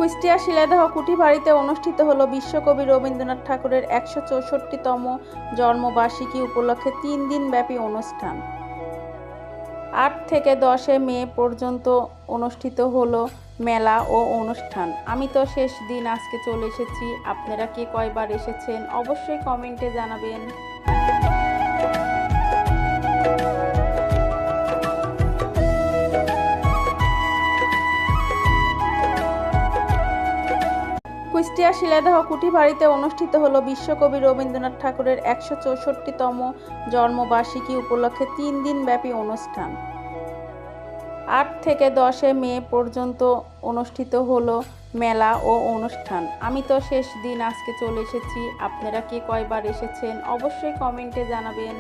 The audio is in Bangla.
কুষ্টিয়া শিলাদহ কুঠিবাড়িতে অনুষ্ঠিত হলো বিশ্বকবি রবীন্দ্রনাথ ঠাকুরের ১৬৪তম জন্মবার্ষিকী উপলক্ষে ৩ দিনব্যাপী অনুষ্ঠান। ৮ থেকে 10 মে পর্যন্ত অনুষ্ঠিত হলো মেলা ও অনুষ্ঠান। আমি তো শেষ দিন আজকে চলে এসেছি। আপনারা কে কয়বার এসেছেন অবশ্যই কমেন্টে জানাবেন। কুষ্টিয়া শিলাদহ কুঠিবাড়িতে অনুষ্ঠিত হলো বিশ্বকবি রবীন্দ্রনাথ ঠাকুরের ১৬৪তম জন্মবার্ষিকী উপলক্ষে ৩ দিনব্যাপী অনুষ্ঠান। ৮ থেকে 10 মে পর্যন্ত অনুষ্ঠিত হলো মেলা ও অনুষ্ঠান। আমি তো শেষ দিন আজকে চলে এসেছি। আপনারা কে কয়বার এসেছেন অবশ্যই কমেন্টে জানাবেন।